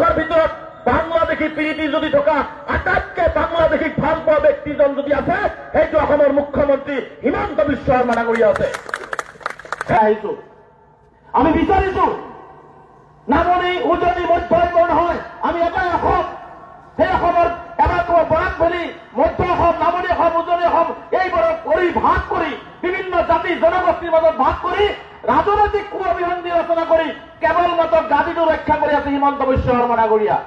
লাখৰ ভিতৰত বাংলাদেশী প্ৰীতি যদি থকা আটাইতকৈ বাংলাদেশীক ভাল পোৱা ব্যক্তিজন যদি আছে সেইটো অসমৰ মুখ্যমন্ত্ৰী হিমন্ত বিশ্ব শৰ্মা ডাঙৰীয়া আছে। আহিছো আমি বিচাৰিছো নামনি উজনি মধ্য এইবোৰ নহয়, আমি এটাই অসম। সেই অসমৰ এবাৰ বৰাক ভেলী, মধ্য অসম, নামনি অসম, উজনি অসম এইবোৰক কৰি ভাগ কৰি বিভিন্ন জাতি জনগোষ্ঠীৰ মাজত ভাগ কৰি ৰাজনৈতিক কুঅভিসন্ধি ৰচনা কৰি কেৱল মাত্ৰ গাদীটো ৰক্ষা কৰি আছে হিমন্ত বিশ্ব শৰ্মা ডাঙৰীয়া।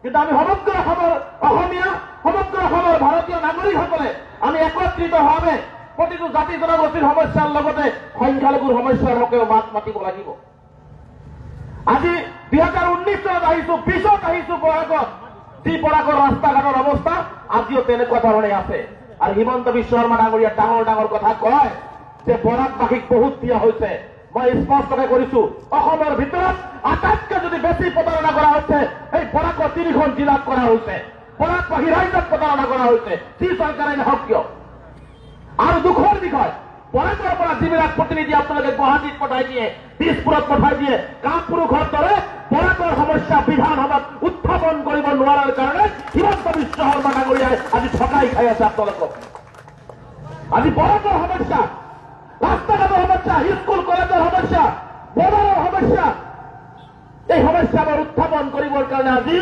কিন্তু আমি সমগ্ৰ অসমৰ অসমীয়া, সমগ্ৰ অসমৰ ভাৰতীয় নাগৰিকসকলে আমি একত্ৰিতভাৱে প্ৰতিটো জাতি জনগোষ্ঠীৰ সমস্যাৰ লগতে সংখ্যালঘুৰ সমস্যাৰ হকেও মাত মাতিব লাগিব। আজি 2019 চনত আহিছো, 20ত আহিছো বৰাকত, যি বৰাকৰ ৰাস্তা ঘাটৰ অৱস্থা আজিও তেনেকুৱা ধৰণে আছে। আৰু হিমন্ত বিশ্ব শৰ্মা ডাঙৰীয়া ডাঙৰ ডাঙৰ কথা কয় যে বৰাকবাসীক বহুত দিয়া হৈছে। মই স্পষ্টকে কৰিছো, অসমৰ ভিতৰত আটাইতকৈ যদি বেছি প্ৰতাৰণা কৰা হৈছে এই বৰাকৰ 3খন জিলাত কৰা হৈছে। বৰাকবাসী ৰাইজক প্ৰতাৰণা কৰা হৈছে, যি চৰকাৰে নহওক কিয়। আৰু দুখৰ বিষয়, বৰাকৰ পৰা যিবিলাক প্ৰতিনিধি আপোনালোকে গুৱাহাটীত পঠাই দিয়ে, দিছপুৰত পঠাই দিয়ে, কামপুৰুষৰ দৰে বৰাকৰ সমস্যা বিধানসভাত উত্থাপন কৰিব নোৱাৰাৰ কাৰণে হিমন্ত বিশ্ব শৰ্মা ডাঙৰীয়াই আজি ঠকাই খাই আছে আপোনালোকক। আজি বৰাকৰ সমস্যা, ৰাস্তা ঘাটৰ সমস্যা, স্কুল কলেজৰ সমস্যা, বজাৰৰ সমস্যা, এই সমস্যাবোৰ উত্থাপন কৰিবৰ কাৰণে আজি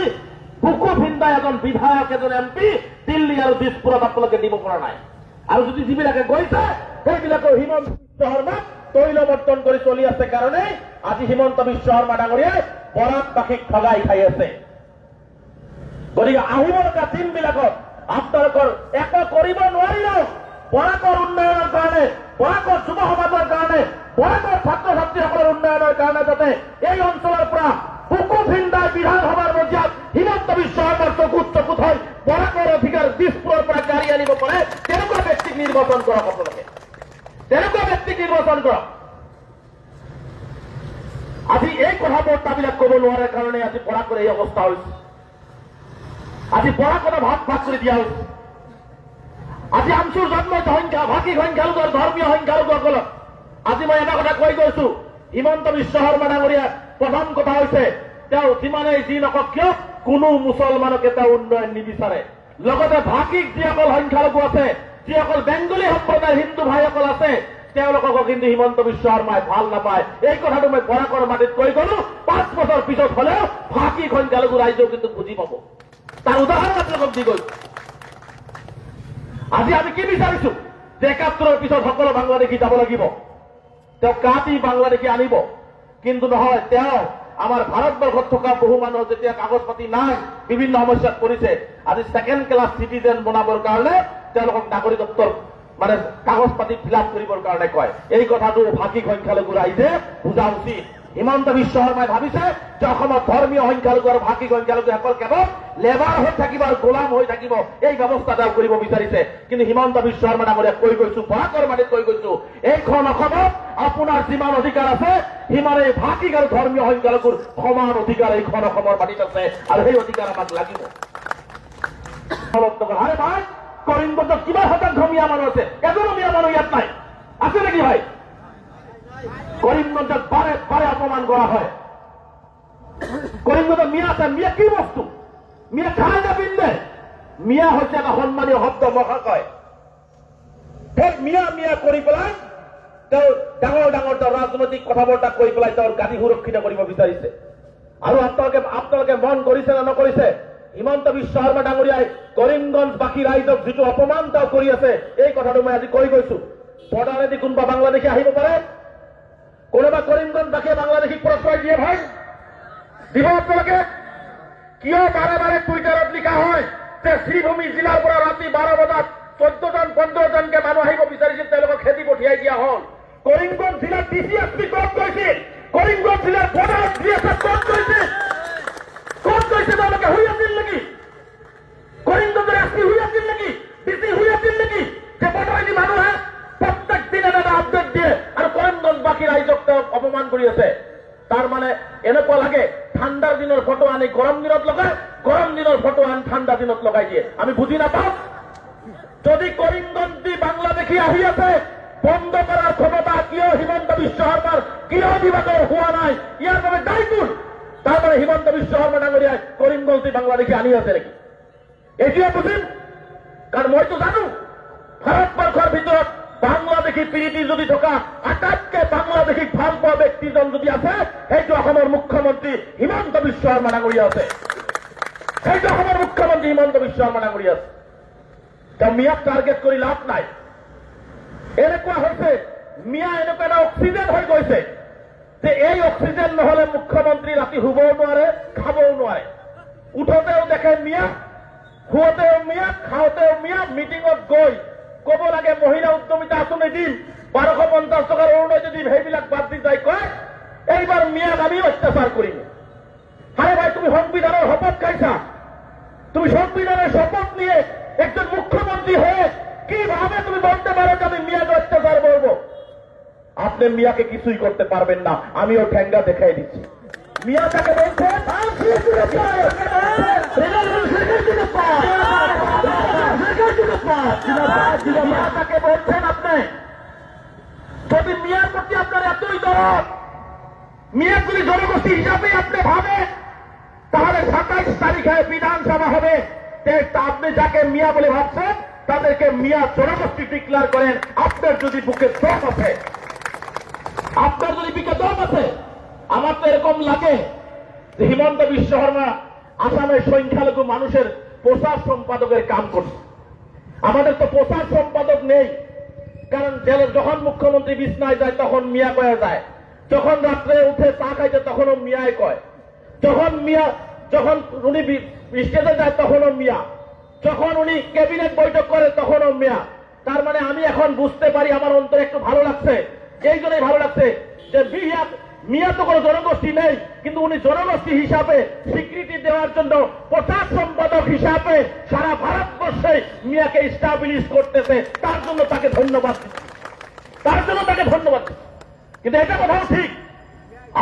বুকু ভিন্দাই এজন বিধায়ক, এজন MP দিল্লী আৰু দিছপুৰত আপোনালোকে দিব পৰা নাই। আৰু যদি যিবিলাকে গৈছে সেইবিলাকৰ হিমন্ত বিশ্ব শৰ্মাক তৈলবৰ্তন কৰি চলি আছে কাৰণে আজি হিমন্ত বিশ্ব শৰ্মা ডাঙৰীয়াই বৰাকবাসীক ঠগাই খাই আছে। গতিকে আহিব লগা দিনবিলাকত আপোনালোকৰ একো কৰিব নোৱাৰিলেও বৰাকৰ উন্নয়নৰ কাৰণে, বৰাকৰ যুৱ সমাজৰ কাৰণে, বৰাকৰ ছাত্ৰ ছাত্ৰীসকলৰ উন্নয়নৰ কাৰণে যাতে এই অঞ্চলৰ পৰা বুকু ভিন্দাই বিধানসভাৰ মজিয়াত হিমন্ত বিশ্ব শৰ্মাৰ চকুত চকুত হৈ বৰাকৰ অধিকাৰ দিছপুৰৰ পৰা গাড়ী আনিব পাৰে তেনেকুৱা ব্যক্তিক নিৰ্বাচন কৰক। আপোনালোকে তেনেকুৱা ব্যক্তিক নিৰ্বাচন কৰক। আজি এই কথাবিলাক ক'ব নোৱাৰাৰ কাৰণে আজি বৰাকৰ এই অৱস্থা হৈছে। আজি বৰাকতে ভাগ ভাগ কৰি দিয়া হৈছে। আজি আমচুৰ জন্মিত সংখ্যা, ভাষিক সংখ্যালঘুৰ, ধৰ্মীয় সংখ্যালঘুসকলক আজি মই এটা কথা কৈ গৈছো, হিমন্ত বিশ্ব শৰ্মা ডাঙৰীয়া প্ৰথম কথা হৈছে তেওঁ যিমানেই যি নকওক কিয় কোনো মুছলমানকে তেওঁ উন্নয়ন নিবিচাৰে। লগতে ভাষিক যিসকল সংখ্যালঘু আছে, যিসকল বেংগলী সম্প্ৰদায়ৰ হিন্দু ভাইসকল আছে তেওঁলোককো কিন্তু হিমন্ত বিশ্ব শৰ্মাই ভাল নাপায়। এই কথাটো মই বৰাকৰ মাটিত কৈ গলো, 5 বছৰ পিছত হলেও ভাষিক সংখ্যালঘু ৰাইজেও কিন্তু বুজি পাব। তাৰ উদাহৰণ আপোনালোকক দি গৈছো। আজি আমি কি বিচাৰিছো যে 71ৰ পিছত সকলো বাংলাদেশী যাব লাগিব, তেওঁ কাটি বাংলাদেশী আনিব। কিন্তু নহয়, তেওঁ আমাৰ ভাৰতবৰ্ষত থকা বহু মানুহ যেতিয়া কাগজ পাতি নাই, বিভিন্ন সমস্যাত পৰিছে, আজি 2nd ক্লাছ চিটিজেন বনাবৰ কাৰণে তেওঁলোকক নাগৰিকত্বৰ মানে কাগজ পাতি ফিল আপ কৰিবৰ কাৰণে কয়। এই কথাটো ভাষিক সংখ্যালঘু ৰাইজে বুজা উচিত। হিমন্ত বিশ্ব শৰ্মাই ভাবিছে যে অসমত ধৰ্মীয় সংখ্যালঘু আৰু ভাষিক সংখ্যালঘুসকল কেৱল লেবাৰ হৈ থাকিব আৰু গোলাম হৈ থাকিব, এই ব্যৱস্থা তেওঁ কৰিব বিচাৰিছে। কিন্তু হিমন্ত বিশ্ব শৰ্মা ডাঙৰীয়াক কৈ গৈছো, বৰাকৰ মাটিত কৈ গৈছো, এইখন অসমত আপোনাৰ যিমান অধিকাৰ আছে সিমানে ভাষিক আৰু ধৰ্মীয় সংখ্যালঘুৰ সমান অধিকাৰ এইখন অসমৰ মাটিত আছে, আৰু সেই অধিকাৰ আমাক লাগিব। আৰে ভাই, কৰিমগঞ্জত কিমান শতাংশ মিয়া মানুহ আছে? এজনো মিয়া মানুহ ইয়াত নাই, আছে নেকি ভাই? কৰিমগঞ্জত বাৰে বাৰে অপমান কৰা হয়। কৰিমগঞ্জত মিয়া আছে, মিয়া কি বস্তু? মিয়া খাই না পিন্ধে? মিয়া হৈছে এটা সন্মানীয় শব্দ, মহাশয়। মিয়া মিয়া কৰি পেলাই তেওঁ ডাঙৰ ডাঙৰ তেওঁ ৰাজনৈতিক কথা বৰ্তা কৈ পেলাই তেওঁৰ গাদী সুৰক্ষিত কৰিব বিচাৰিছে। আৰু আপোনালোকে মন কৰিছে নে নকৰিছে? হিমন্ত বিশ্ব শৰ্মা ডাঙৰীয়াই কৰিমগঞ্জবাসী ৰাইজক যিটো অপমান তেওঁ কৰি আছে, এই কথাটো মই আজি কৈ গৈছো। বৰ্ডাৰেদি কোনোবা বাংলাদেশী আহিব পাৰে? কোনোবা কৰিমগঞ্জবাসীয়ে বাংলাদেশীক প্ৰশ্ৰয় দিয়ে ভাই? দিব আপোনালোকে? কিয় বাৰে বাৰে টুইটাৰত লিখা হয় যে শ্ৰীভূমি জিলাৰ পৰা ৰাতি 12 বজাত 14জন 15জনকে মানুহ আহিব বিচাৰিছিল, তেওঁলোকক খেদি পঠিয়াই দিয়া হল। কৰিমগঞ্জ জিলাৰ DCSP ক'ত গৈছিল? কৰিমগঞ্জ জিলাৰ বৰ্ডাৰ DSF ক'ত গৈছিল? ক'ত গৈছে? তেওঁলোকে শুই আছিল নেকি? কৰিমগঞ্জৰ SP শুই আছিল নেকি? DC শুই আছিল নেকি? যে বৰ্ডাৰেদি মানুহে প্ৰত্যেক দিনে এটা আপডেট দিয়ে আৰু কৰিমগঞ্জবাসী ৰাইজক তেওঁ অপমান কৰি আছে। তাৰ মানে এনেকুৱা লাগে ঠাণ্ডাৰ দিনৰ ফটো আনি গৰম দিনত লগায়, গৰম দিনৰ ফটো আনি ঠাণ্ডা দিনত লগাই দিয়ে। আমি বুজি নাপাওঁ। যদি কৰিমগঞ্জ দি বাংলাদেশী আহি আছে, বন্ধ কৰাৰ ক্ষমতা কিয় হিমন্ত বিশ্ব শৰ্মাৰ, কিয় বিভাগৰ হোৱা নাই? ইয়াৰ বাবে দায়ী কোন? তার মানে হিমন্ত বিশ্ব শর্মা ডাঙরিয়ায় করিমগঞ্জ বাংলাদেশে আনিয়াছে নাকি এটিও বুঝেন? কারণ মই তো জানো ভারতবর্ষের ভিতর বাংলাদেশী প্রীতি যদি ঢোকা আটাইতকৈ বাংলাদেশী ভাল পোৱা ব্যক্তিজন যদি আছে সেইটো অসমৰ মুখ্যমন্ত্ৰী হিমন্ত বিশ্ব শৰ্মা ডাঙৰীয়া আছে। সেইটো অসমৰ মুখ্যমন্ত্ৰী হিমন্ত বিশ্ব শৰ্মা ডাঙৰীয়া আছে। তেওঁ মিয়াক টাৰ্গেট কৰি লাভ নাই। এনেকুৱা হৈছে মিয়া এনেকুৱা এটা অক্সিজেন হৈ গৈছে যে এই অক্সিজেন নহলে মুখ্যমন্ত্ৰী ৰাতি শুবও নোৱাৰে, খাবও নোৱাৰে। উঠোতেও দেখে মিয়া, শুৱতেও মিয়া, খাওঁতেও মিয়া। মিটিঙত গৈ কব লাগে মহিলা উদ্যমিতা আঁচনি দিম, 1250 টকাৰ অৰুণোদয় দিম, সেইবিলাক বাদ দি যাই কয় এইবাৰ মিয়াক আমি অত্যাচাৰ কৰিম। আরে ভাই, তুমি সংবিধানের শপথ খাইছা, তুমি সংবিধানের শপথ নিয়ে একজন মুখ্যমন্ত্রী হয়ে কিভাবে তুমি বলতে পারো যে আমি মিয়াকে অত্যাচার করবো? আপনি মিয়াকে কিছুই করতে পারবেন না, আমিও ঠেঙ্গা দেখাই দিচ্ছি। মিয়া তাকে বলছেন তাকে বলছেন আপনি যদি মিয়ার প্রতি আপনার এতই দরদ, মিয়াগুলি জনগোষ্ঠী হিসাবে আপনি ভাবেন, তাহলে 27 তারিখে বিধানসভা হবে। আপনি যাকে মিয়া বলে ভাবছেন তাদেরকে মিয়া জনগোষ্ঠী ডিক্লেয়ার করেন। আপনার যদি বুকে দম আছে, আপনার যদি বুকে দম আছে। আমার তো এরকম লাগে যে হিমন্ত বিশ্ব শর্মা আসামের সংখ্যালঘু মানুষের প্রচার সম্পাদকের কাম করছে। আমাদের তো প্রচার সম্পাদক নেই, কারণ যখন মুখ্যমন্ত্রী বিছনায় যায় তখন মিয়া কয়ে যায়, যখন রাত্রে উঠে চা খাইছে তখনও মিয়ায় কয়, যখন উনি স্টেজে যায় তখনও মিয়া, যখন উনি ক্যাবিনেট বৈঠক করে তখনও মিয়া। তার মানে আমি এখন বুঝতে পারি, আমার অন্তরে একটু ভালো লাগছে। এই জন্যই ভালো লাগছে যে মিয়া তো কোনো জনগোষ্ঠী নেই, কিন্তু উনি জনগোষ্ঠী হিসাবে স্বীকৃতি দেওয়ার জন্য প্রচার সম্পাদক হিসাবে সারা ভারতবর্ষে মিয়াকে স্টাবলিশ করতেছে। তার জন্য তাকে ধন্যবাদ দিচ্ছি, তার জন্য তাকে ধন্যবাদ দিচ্ছি। কিন্তু এটা কথাও ঠিক,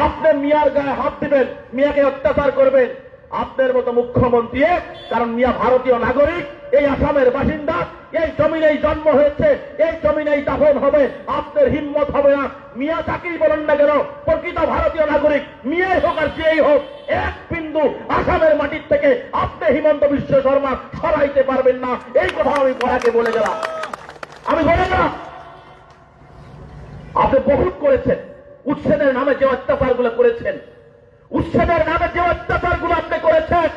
আপনি মিয়ার গায়ে হাত দিবেন, মিয়াকে অত্যাচার করবেন আপনার মতো মুখ্যমন্ত্রী, কারণ মিয়া ভারতীয় নাগরিক, এই আসামের বাসিন্দা, এই জমিনেই জন্ম হয়েছে, এই জমিনেই দাফন হবে। আপনার হিম্মত হবে না, মিয়া যাকেই বলেন না কেন, প্রকৃত ভারতীয় নাগরিক মিয়াই হোক আর যেই হোক, এক বিন্দু আসামের মাটির থেকে আপনি হিমন্ত বিশ্ব শর্মা সরাইতে পারবেন না। এই কথা আমি পড়াকে বলে গেলাম, আমি বলে গেলাম। আপনি বহুত করেছেন, উচ্ছেদের নামে যে অত্যাচারগুলো করেছেন, উচ্ছেদের নামে যে অত্যাচারগুলো আপনি করেছেন,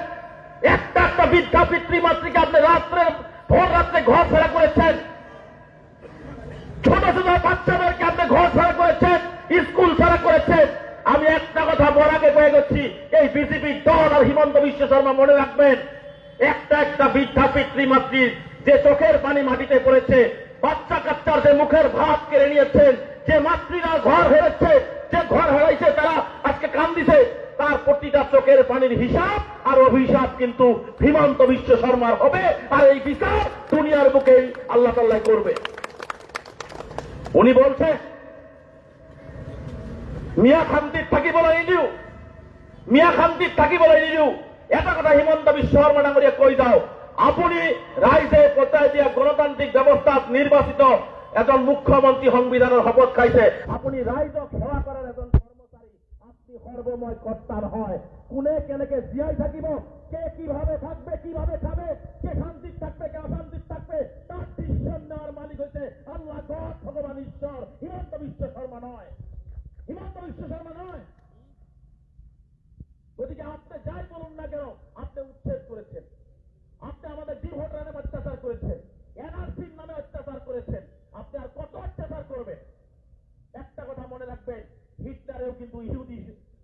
একটা একটা বৃদ্ধা পিতৃমাতৃকে আপনি ভোর রাত্রে ঘর ছাড়া করেছেন, ছোট ছোট বাচ্চাদেরকে আপনি ঘর ছাড়া করেছেন, স্কুল ছাড়া করেছেন। আমি একটা কথা বলাকে পেয়ে গেছি, এই বিজেপি দল আর হিমন্ত বিশ্ব শর্মা মনে রাখবেন, একটা একটা বৃদ্ধা পিতৃমাতৃ যে চোখের পানি মাটিতে পড়েছে, বাচ্চা কাচ্চার যে মুখের ভাত কেড়ে নিয়েছেন, যে মাতৃরা ঘর হেরেছে, যে ঘর হারাইছে, তারা আজকে কান্দিছে, তার প্রতিটা চোখের পানির হিসাব আর অভিশাপ কিন্তু হিমন্ত বিশ্ব শর্মার হবে। আর এই বিচার দুনিয়ার বুকে আল্লাহ তাআলা করবে। উনি বলছে মিয়া খান্তির থাকি বলে নিদিও, মিয়া খান্তির থাকি বলে নিদিও। এটা কথা হিমন্ত বিশ্ব শর্মা ডাঙরিয়া কই যাও, আপনি রাইজে পঞ্চায়েত গণতান্ত্রিক ব্যবস্থা নির্বাচিত এজন মুখ্যমন্ত্রী সংবিধানের শপথ খাইছে, আপনি রাইজক সেবা করার এজন কর্মচারী, আপনি সর্বময় কর্তার হয়। কোনে কেনেকে জিয়াই থাকিব, কে কিভাবে থাকবে, কিভাবে খাবে, কে শান্তির থাকবে, কে অশান্তির থাকবে, তার ডিসিশন নেওয়ার মালিক হয়েছে আল্লাহ, গড, ভগবান, ঈশ্বর, হিমন্ত বিশ্ব শর্মা নয়, হিমন্ত বিশ্ব শর্মা নয়। গতিকে আপনি যাই বলুন না কেন, আপনি উচ্ছেদ করেছেন, আপনি আমাদের ডিভোটার নামে অত্যাচার করেছেন, এনআরসির নামে অত্যাচার করেছেন, আপনি আর কত অত্যাচার করবেন? একটা কথা মনে রাখবেন, হিটলারেও কিন্তু ইহুদি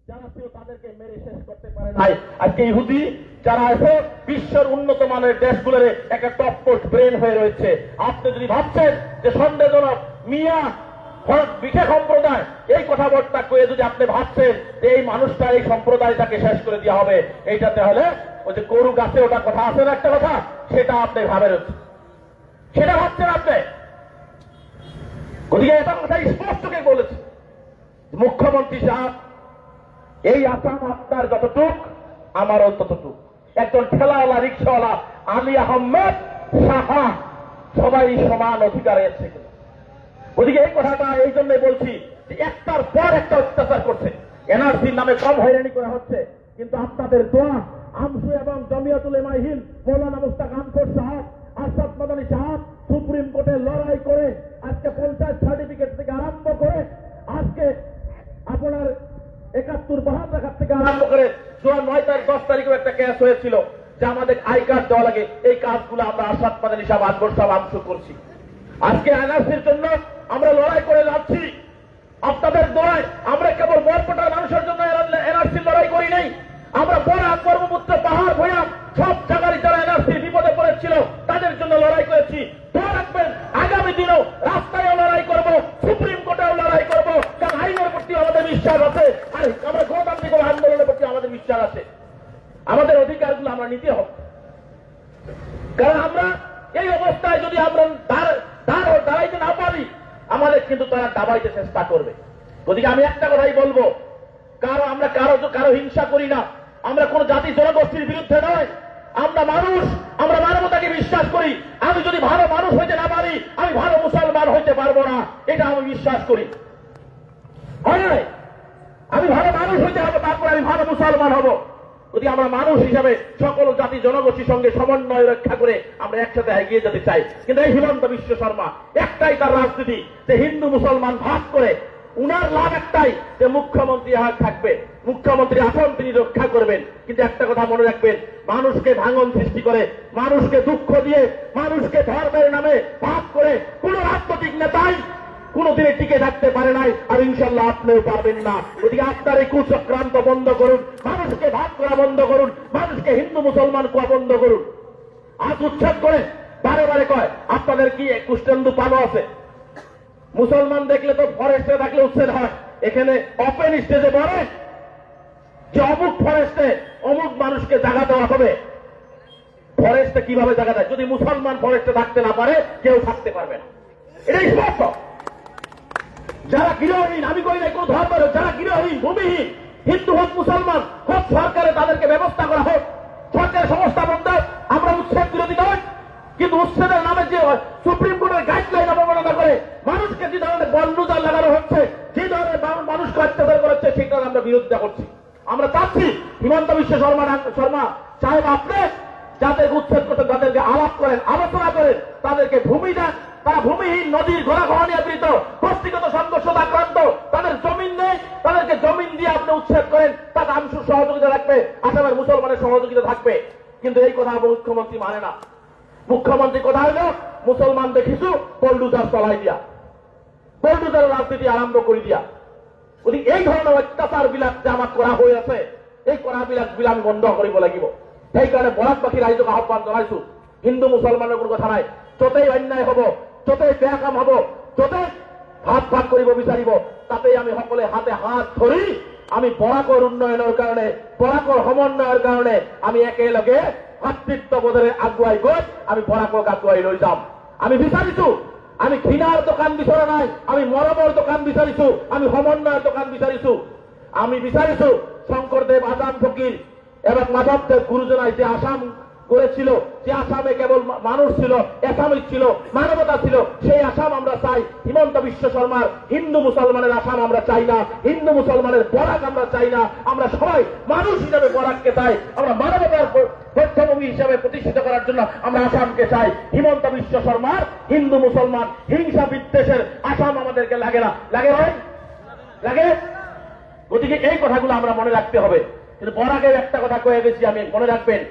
যারা ছিল তাদেরকে মেরে শেষ করতে পারে নাই। আজকে ইহুদি যারা আছে বিশ্বের উন্নত মানের দেশগুলোর একটা টপ পোস্ট ব্রেন হয়ে রয়েছে। আপনি যদি ভাবছেন যে সন্দেহজনক মিয়া বিশেষ সম্প্রদায়, এই কথাবার্তা কয়ে যদি আপনি ভাবছেন যে এই মানুষটা, এই সম্প্রদায়টাকে শেষ করে দেওয়া হবে, এইটাতে হলে ওই যে গরু গাছে ওটা কথা আছে না একটা কথা, সেটা আপনি ভাবেন, সেটা ভাবছেন আপনি। গতিকে এটা কথা স্পষ্টকে বলেছে মুখ্যমন্ত্রী সাহেব, এই আসাম আপনার যতটুক আমারও ততটুক। একজন ঠেলাওয়ালা, রিক্সাওয়ালা, আলী আহমেদ, সাহা, সবাই সমান অধিকার আছে। ওদিকে এই কথাটা এই জন্যই বলছি যে একটার পর একটা অত্যাচার করছে, এনআরসির নামে কম হয়রানি করা হচ্ছে, কিন্তু আপনাদের দোয়া আমসু এবং জমিয়তুল উলামায়ে হিন্দ মৌলানা মুস্তাক আনফর সাহেব, আরশাদ মাদানী সাহেব সুপ্রিম কোর্টে লড়াই করে আজকে পঞ্চায়েত সার্টিফিকেট থেকে আরম্ভ করে আজকে আপনার 71-72 থেকে আরম্ভ করে 9 তারিখ 10 তারিখেও একটা কেস হয়েছিল যে আমাদের আই কার্ড দেওয়া লাগে। এই কাজগুলো আমরা আরশাদ মাদানী সাহেব আনফর সাহেব আমসু করছি। আজকে এনআরসির জন্য আমরা লড়াই করে যাচ্ছি আপনাদের দোয়ায়। আমরা কেবল বরপেটার মানুষের জন্য এনআরসি লড়াই করি নাই, আমরা বরাক ব্রহ্মপুত্র পাহাড় ভয়াম সব জায়গায় যারা এনআরসি বিপদে পড়েছিল তাদের জন্য লড়াই করেছি। দোয়া রাখবেন আগামী দিনেও রাস্তায়ও লড়াই করব, সুপ্রিম কোর্টেও লড়াই করব, কারণ আইনের প্রতি আমাদের বিশ্বাস আছে, আর আমরা গণতান্ত্রিক আন্দোলনের প্রতি আমাদের বিশ্বাস আছে। আমাদের অধিকারগুলো আমরা নিতে হবে, কারণ আমরা এই অবস্থায় যদি আমরা দাঁড়াইতে না পারি আমাদের কিন্তু তারা দাবাইতে চেষ্টা করবে। গতিকে আমি একটা কথাই বলবো, আমরা কারো হিংসা করি না, আমরা কোন জাতি জনগোষ্ঠীর বিরুদ্ধে নয়, আমরা মানুষ, আমরা মানবতাকে বিশ্বাস করি। আমি যদি ভালো মানুষ হইতে না পারি আমি ভালো মুসলমান হইতে পারবো না, এটা আমি বিশ্বাস করি। হয় না, আমি ভালো মানুষ হইতে হবে, তারপর আমি ভালো মুসলমান হব। যদি আমরা মানুষ হিসাবে সকল জাতি জনগোষ্ঠীর সঙ্গে সমন্বয় রক্ষা করে আমরা একসাথে এগিয়ে যেতে চাই। কিন্তু এই হিমন্ত বিশ্ব শর্মা একটাই তার রাজনীতি, যে হিন্দু মুসলমান ভাগ করে উনার লাভ একটাই যে মুখ্যমন্ত্রী থাকবে, মুখ্যমন্ত্রী আসন তিনি রক্ষা করবেন। কিন্তু একটা কথা মনে রাখবেন, মানুষকে ভাঙন সৃষ্টি করে, মানুষকে দুঃখ দিয়ে, মানুষকে ধর্মের নামে ভাগ করে কোন রাজনৈতিক নেতাই কোনদিনে টিকে থাকতে পারে নাই, আর ইনশাল্লাহ আপনিও পারবেন না। ওদিকে আপনার এই কুচক্রান্ত বন্ধ করুন, মানুষকে ভাগ করা বন্ধ করুন, মানুষকে হিন্দু মুসলমান কোয়া বন্ধ করুন। আজ উচ্ছেদ করে বারে বারে কয় আপনাদের কি কুষ্টেন্দু পানো আছে, মুসলমান দেখলে তো ফরেস্টে থাকলে উচ্ছেদ হয়, এখানে ওপেন স্টেজে বলে যে অমুক ফরেস্টে অমুক মানুষকে জায়গা দেওয়া হবে। ফরেস্টে কিভাবে জায়গা দেয়? যদি মুসলমান ফরেস্টে থাকতে না পারে কেউ থাকতে পারবে না, এটাই স্পষ্ট। যারা গৃহহীন, আমি করি না কোন ধর্মের, যারা গৃহহীন ভূমিহীন হিন্দু হোক মুসলমান হোক, সরকারে তাদেরকে ব্যবস্থা করা হোক, সরকারের সংস্থা বন্ধ। আমরা উচ্ছেদ বিরোধী নয়, কিন্তু উচ্ছেদের নামে যে সুপ্রিম কোর্টের গাইডলাইন অবমাননা করে মানুষকে যে ধরনের বনরুজা লাগানো হচ্ছে, যে ধরনের মানুষকে অত্যাচার করেছে, সেটার আমরা বিরোধিতা করছি। আমরা চাচ্ছি হিমন্ত বিশ্ব শর্মা সাহেব আপনি যাদের উচ্ছেদ করতে তাদেরকে আলাপ করেন, আলোচনা করেন, তাদেরকে ভূমি দেন। তারা ভূমিহীন, নদীর ঘোড়া নিয়ন্ত্রিত, বস্তিগত সংঘর্ষ আক্রান্ত, তাদের জমিন নেই, তাদেরকে জমিন দিয়ে আপনি উচ্ছেদ করেন, তাদের আমসুর সহযোগিতা রাখবে, আসামের মুসলমানের সহযোগিতা থাকবে। কিন্তু এই কথা মুখ্যমন্ত্রী মানে না। মুখ্যমন্ত্রী কথা হইল মুসলমান দেখিছু বল্ডুজার চলাই দিয়া, বল্ডুজার রাজনীতি আরম্ভ করে দিয়া। ওদিকে এই ধরনের অত্যাচার বিলাক যে আমার করা হয়ে আছে, এই করা বিলাক আমি বন্ধ করিব লাগিব। সেই কারণে বরাক বাসী রাইজক আহ্বান জানাইছো, হিন্দু মুসলমানের কোনো কথা নাই, যতই অন্যায় হব, যতই বেয়া কাম হব, যতই ভাগ করিব বিচারিব, তাতেই আমি সকলে হাতে হাত ধরি। আমি বরাকর উন্নয়নের কারণে, বরাকর সমন্বয়ের কারণে আমি একেলগে ভাতৃত্ববোধের আগুয়াই গৈ আমি বরাকক আগুয়াই লৈ যাম। আমি বিচাৰিছো, আমি ঘৃণার দোকান বিচৰা নাই, আমি মৰমৰ দোকান বিচাৰিছো, আমি সমন্বয়ের দোকান বিচাৰিছো। আমি বিচাৰিছো শঙ্করদেব, আজান ফকির এবং মাধবদেব গুরুজনাই যে আসাম করেছিল, যে আসামে কেবল মানুষ ছিল, এসামিক ছিল, মানবতা ছিল, সেই আসাম আমরা চাই। হিমন্ত বিশ্ব শর্মার হিন্দু মুসলমানের আসাম আমরা চাই না, হিন্দু মুসলমানের বরাক আমরা চাই না। আমরা সবাই মানুষ হিসাবে বরাককে চাই, আমরা মানবতার প্রত্যভূমি হিসাবে প্রতিষ্ঠিত করার জন্য আমরা আসামকে চাই। হিমন্ত বিশ্ব শর্মার হিন্দু মুসলমান হিংসা বিদ্বেষের আসাম আমাদেরকে লাগে না, লাগে ভাই, লাগে। গতিকে এই কথাগুলো আমরা মনে রাখতে হবে। কিন্তু বরাকের একটা কথা কয়ে গেছি আমি, মনে রাখবেন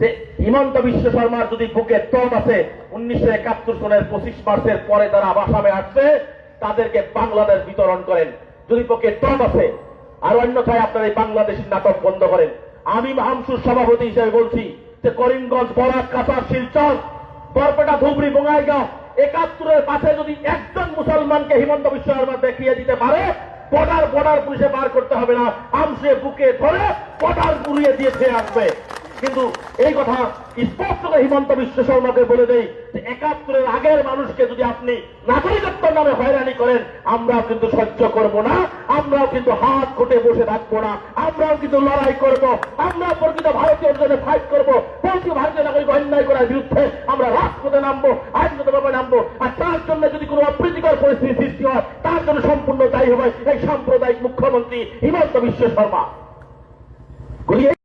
যে হিমন্ত বিশ্ব শর্মার যদি বুকে দম আছে, 1971 সনের 25 মার্চের পরে তারা আসামে আসছে, তাদেরকে বাংলাদেশ বিতরণ করেন যদি বুকে দম আছে। আর অন্যথায় আপনারা এই বাংলাদেশি নাটক বন্ধ করেন। আমি আমসুর সভাপতি হিসেবে বলছি যে করিমগঞ্জ, বরাক, কাছাড়, শিলচর, বরপেটা, ধুবড়ি, বঙ্গাইগাঁও 71-এর পাশে যদি একজন মুসলমানকে হিমন্ত বিশ্ব শর্মা দেখিয়ে দিতে পারে, বর্ডার পুলিশে বার করতে হবে না, আমসে বুকে ধরে বর্ডার পুড়িয়ে দিয়ে ফিরে আসবে। কিন্তু এই কথা স্পষ্ট করে হিমন্ত বিশ্ব শর্মাকে বলে দেই যে 71-এর আগের মানুষকে যদি আপনি নাগরিকত্বের নামে হয়রানি করেন, আমরাও কিন্তু সহ্য করব না, আমরাও কিন্তু হাত ঘুটে বসে থাকবো না, আমরাও কিন্তু লড়াই করব, আমরা প্রকৃত ভারতীয়র জন্য ফাইট করব। প্রকৃত ভারতীয় নাগরিক অন্যায় করার বিরুদ্ধে আমরা রাজপথে নামবো, আইনগতভাবে নামবো। আর তার জন্য যদি কোনো অপ্রীতিকর পরিস্থিতি সৃষ্টি হয়, তার জন্য সম্পূর্ণ দায়ী হবে এই সাম্প্রদায়িক মুখ্যমন্ত্রী হিমন্ত বিশ্ব শর্মা। গতিকে